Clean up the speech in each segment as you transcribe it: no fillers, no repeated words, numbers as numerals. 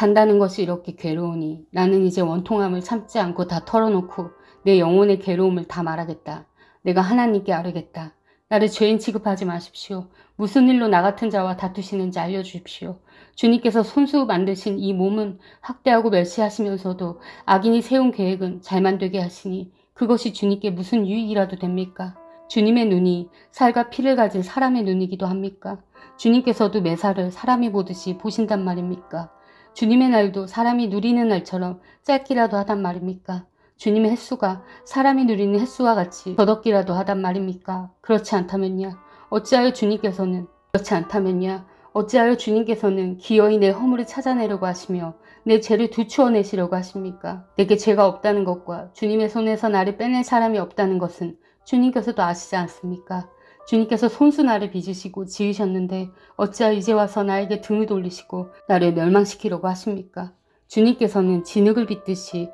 산다는 것이 이렇게 괴로우니 나는 이제 원통함을 참지 않고 다 털어놓고 내 영혼의 괴로움을 다 말하겠다. 내가 하나님께 아뢰겠다. 나를 죄인 취급하지 마십시오. 무슨 일로 나 같은 자와 다투시는지 알려주십시오. 주님께서 손수 만드신 이 몸은 학대하고 멸시하시면서도 악인이 세운 계획은 잘만 되게 하시니 그것이 주님께 무슨 유익이라도 됩니까? 주님의 눈이 살과 피를 가진 사람의 눈이기도 합니까? 주님께서도 매사를 사람이 보듯이 보신단 말입니까? 주님의 날도 사람이 누리는 날처럼 짧기라도 하단 말입니까? 주님의 횟수가 사람이 누리는 횟수와 같이 더덥기라도 하단 말입니까? 그렇지 않다면야 어찌하여 주님께서는 기어이 내 허물을 찾아내려고 하시며 내 죄를 두추어내시려고 하십니까? 내게 죄가 없다는 것과 주님의 손에서 나를 빼낼 사람이 없다는 것은 주님께서도 아시지 않습니까? 주님께서 손수 나를 빚으시고 지으셨는데 어찌하여 이제 와서 나에게 등을 돌리시고 나를 멸망시키려고 하십니까? 주님께서는 진흙을 빚듯이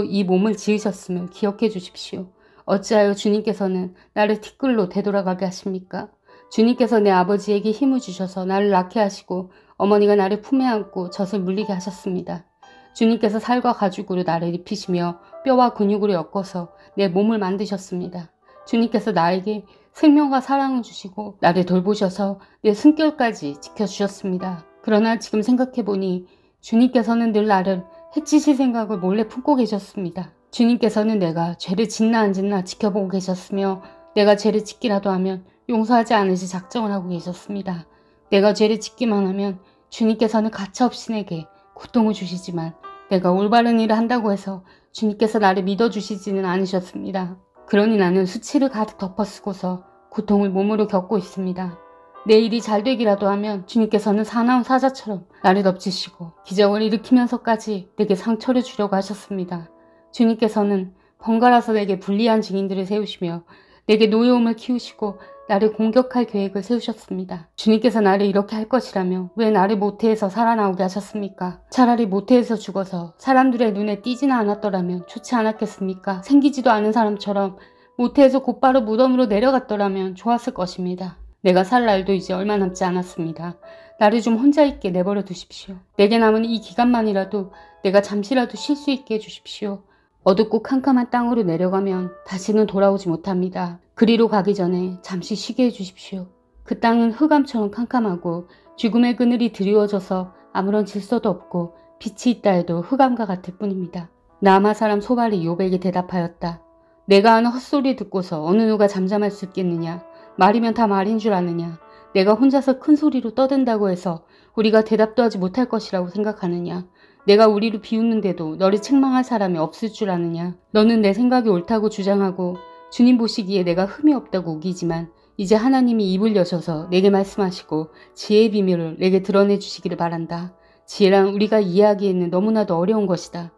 이 몸을 지으셨음을 기억해 주십시오. 어찌하여 주님께서는 나를 티끌로 되돌아가게 하십니까? 주님께서 내 아버지에게 힘을 주셔서 나를 낳게 하시고 어머니가 나를 품에 안고 젖을 물리게 하셨습니다. 주님께서 살과 가죽으로 나를 입히시며 뼈와 근육으로 엮어서 내 몸을 만드셨습니다. 주님께서 나에게 생명과 사랑을 주시고 나를 돌보셔서 내 숨결까지 지켜주셨습니다. 그러나 지금 생각해보니 주님께서는 늘 나를 해치실 생각을 몰래 품고 계셨습니다. 주님께서는 내가 죄를 짓나 안 짓나 지켜보고 계셨으며 내가 죄를 짓기라도 하면 용서하지 않으실 작정을 하고 계셨습니다. 내가 죄를 짓기만 하면 주님께서는 가차없이 내게 고통을 주시지만 내가 올바른 일을 한다고 해서 주님께서 나를 믿어주시지는 않으셨습니다. 그러니 나는 수치를 가득 덮어쓰고서 고통을 몸으로 겪고 있습니다. 내 일이 잘 되기라도 하면 주님께서는 사나운 사자처럼 나를 덮치시고 기적을 일으키면서까지 내게 상처를 주려고 하셨습니다. 주님께서는 번갈아서 내게 불리한 증인들을 세우시며 내게 노여움을 키우시고 나를 공격할 계획을 세우셨습니다. 주님께서 나를 이렇게 할 것이라며 왜 나를 모태에서 살아나오게 하셨습니까? 차라리 모태에서 죽어서 사람들의 눈에 띄지는 않았더라면 좋지 않았겠습니까? 생기지도 않은 사람처럼 모태에서 곧바로 무덤으로 내려갔더라면 좋았을 것입니다. 내가 살 날도 이제 얼마 남지 않았습니다. 나를 좀 혼자 있게 내버려 두십시오. 내게 남은 이 기간만이라도 내가 잠시라도 쉴 수 있게 해주십시오. 어둡고 캄캄한 땅으로 내려가면 다시는 돌아오지 못합니다. 그리로 가기 전에 잠시 쉬게 해주십시오. 그 땅은 흑암처럼 캄캄하고 죽음의 그늘이 드리워져서 아무런 질서도 없고 빛이 있다 해도 흑암과 같을 뿐입니다. 나마 사람 소발이 욥에게 대답하였다. 내가 하는 헛소리 듣고서 어느 누가 잠잠할 수 있겠느냐. 말이면 다 말인 줄 아느냐. 내가 혼자서 큰 소리로 떠든다고 해서 우리가 대답도 하지 못할 것이라고 생각하느냐. 내가 우리를 비웃는데도 너를 책망할 사람이 없을 줄 아느냐. 너는 내 생각이 옳다고 주장하고 주님 보시기에 내가 흠이 없다고 우기지만 이제 하나님이 입을 여셔서 내게 말씀하시고 지혜의 비밀을 내게 드러내 주시기를 바란다. 지혜란 우리가 이해하기에는 너무나도 어려운 것이다.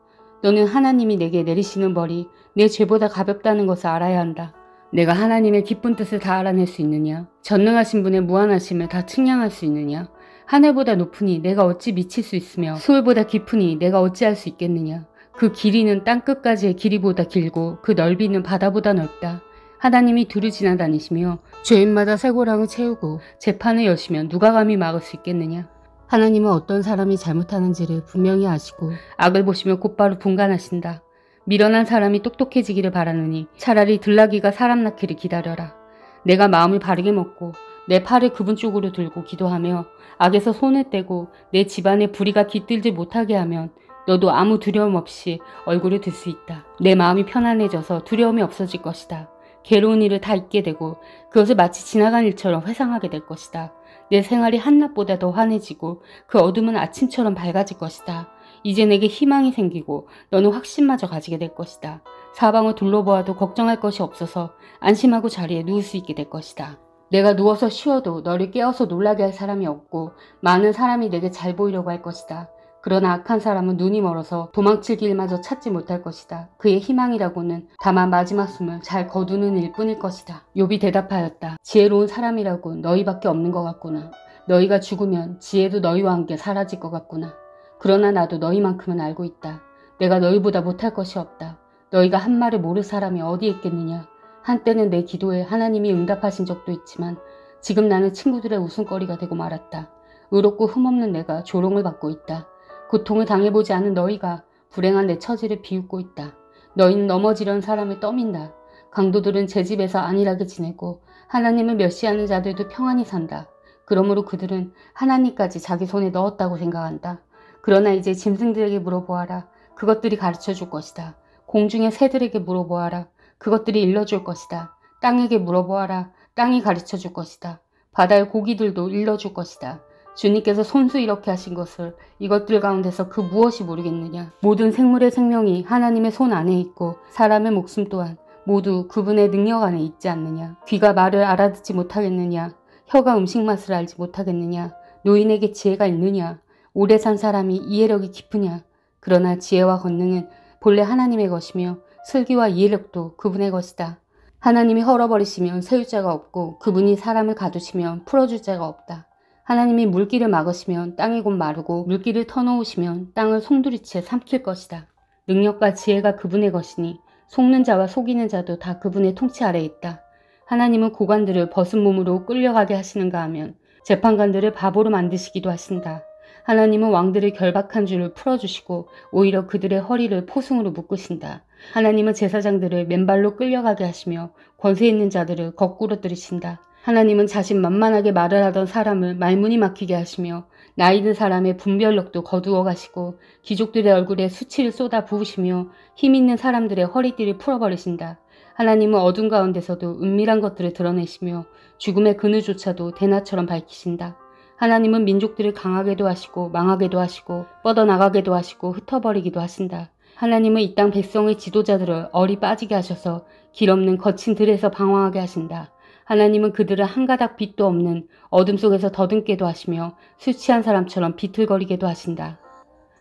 너는 하나님이 내게 내리시는 벌이 내 죄보다 가볍다는 것을 알아야 한다. 내가 하나님의 기쁜 뜻을 다 알아낼 수 있느냐? 전능하신 분의 무한하심을 다 측량할 수 있느냐? 하늘보다 높으니 내가 어찌 미칠 수 있으며 수월보다 깊으니 내가 어찌할 수 있겠느냐? 그 길이는 땅끝까지의 길이보다 길고 그 넓이는 바다보다 넓다. 하나님이 두루 지나다니시며 죄인마다 쇠고랑을 채우고 재판을 여시면 누가 감히 막을 수 있겠느냐? 하나님은 어떤 사람이 잘못하는지를 분명히 아시고 악을 보시며 곧바로 분간하신다. 미련한 사람이 똑똑해지기를 바라느니 차라리 들나귀가 사람 낳기를 기다려라. 내가 마음을 바르게 먹고 내 팔을 그분 쪽으로 들고 기도하며 악에서 손을 떼고 내 집안에 불의가 깃들지 못하게 하면 너도 아무 두려움 없이 얼굴을 들 수 있다. 내 마음이 편안해져서 두려움이 없어질 것이다. 괴로운 일을 다 잊게 되고 그것을 마치 지나간 일처럼 회상하게 될 것이다. 내 생활이 한낮보다 더 환해지고 그 어둠은 아침처럼 밝아질 것이다. 이제 내게 희망이 생기고 너는 확신마저 가지게 될 것이다. 사방을 둘러보아도 걱정할 것이 없어서 안심하고 자리에 누울 수 있게 될 것이다. 내가 누워서 쉬어도 너를 깨워서 놀라게 할 사람이 없고 많은 사람이 내게 잘 보이려고 할 것이다. 그러나 악한 사람은 눈이 멀어서 도망칠 길마저 찾지 못할 것이다. 그의 희망이라고는 다만 마지막 숨을 잘 거두는 일뿐일 것이다. 욥이 대답하였다. 지혜로운 사람이라고 너희밖에 없는 것 같구나. 너희가 죽으면 지혜도 너희와 함께 사라질 것 같구나. 그러나 나도 너희만큼은 알고 있다. 내가 너희보다 못할 것이 없다. 너희가 한 말을 모를 사람이 어디에 있겠느냐. 한때는 내 기도에 하나님이 응답하신 적도 있지만 지금 나는 친구들의 웃음거리가 되고 말았다. 의롭고 흠없는 내가 조롱을 받고 있다. 고통을 당해보지 않은 너희가 불행한 내 처지를 비웃고 있다. 너희는 넘어지려는 사람을 떠민다. 강도들은 제 집에서 안일하게 지내고 하나님을 멸시하는 자들도 평안히 산다. 그러므로 그들은 하나님까지 자기 손에 넣었다고 생각한다. 그러나 이제 짐승들에게 물어보아라. 그것들이 가르쳐줄 것이다. 공중의 새들에게 물어보아라. 그것들이 일러줄 것이다. 땅에게 물어보아라. 땅이 가르쳐줄 것이다. 바다의 고기들도 일러줄 것이다. 주님께서 손수 이렇게 하신 것을 이것들 가운데서 그 무엇이 모르겠느냐. 모든 생물의 생명이 하나님의 손 안에 있고 사람의 목숨 또한 모두 그분의 능력 안에 있지 않느냐. 귀가 말을 알아듣지 못하겠느냐. 혀가 음식 맛을 알지 못하겠느냐. 노인에게 지혜가 있느냐. 오래 산 사람이 이해력이 깊으냐. 그러나 지혜와 권능은 본래 하나님의 것이며 슬기와 이해력도 그분의 것이다. 하나님이 헐어버리시면 세울 자가 없고 그분이 사람을 가두시면 풀어줄 자가 없다. 하나님이 물길을 막으시면 땅이 곧 마르고 물길을 터놓으시면 땅을 송두리째 삼킬 것이다. 능력과 지혜가 그분의 것이니 속는 자와 속이는 자도 다 그분의 통치 아래에 있다. 하나님은 고관들을 벗은 몸으로 끌려가게 하시는가 하면 재판관들을 바보로 만드시기도 하신다. 하나님은 왕들을 결박한 줄을 풀어주시고 오히려 그들의 허리를 포승으로 묶으신다. 하나님은 제사장들을 맨발로 끌려가게 하시며 권세 있는 자들을 거꾸로 들이신다. 하나님은 자신 만만하게 말을 하던 사람을 말문이 막히게 하시며 나이 든 사람의 분별력도 거두어 가시고 귀족들의 얼굴에 수치를 쏟아 부으시며 힘 있는 사람들의 허리띠를 풀어버리신다. 하나님은 어둠 가운데서도 은밀한 것들을 드러내시며 죽음의 그늘조차도 대낮처럼 밝히신다. 하나님은 민족들을 강하게도 하시고 망하게도 하시고 뻗어나가게도 하시고 흩어버리기도 하신다. 하나님은 이 땅 백성의 지도자들을 얼이 빠지게 하셔서 길 없는 거친 들에서 방황하게 하신다. 하나님은 그들을 한 가닥 빛도 없는 어둠 속에서 더듬게도 하시며 술 취한 사람처럼 비틀거리게도 하신다.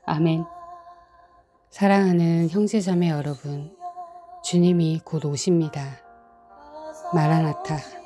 아멘. 사랑하는 형제자매 여러분, 주님이 곧 오십니다. 마라나타.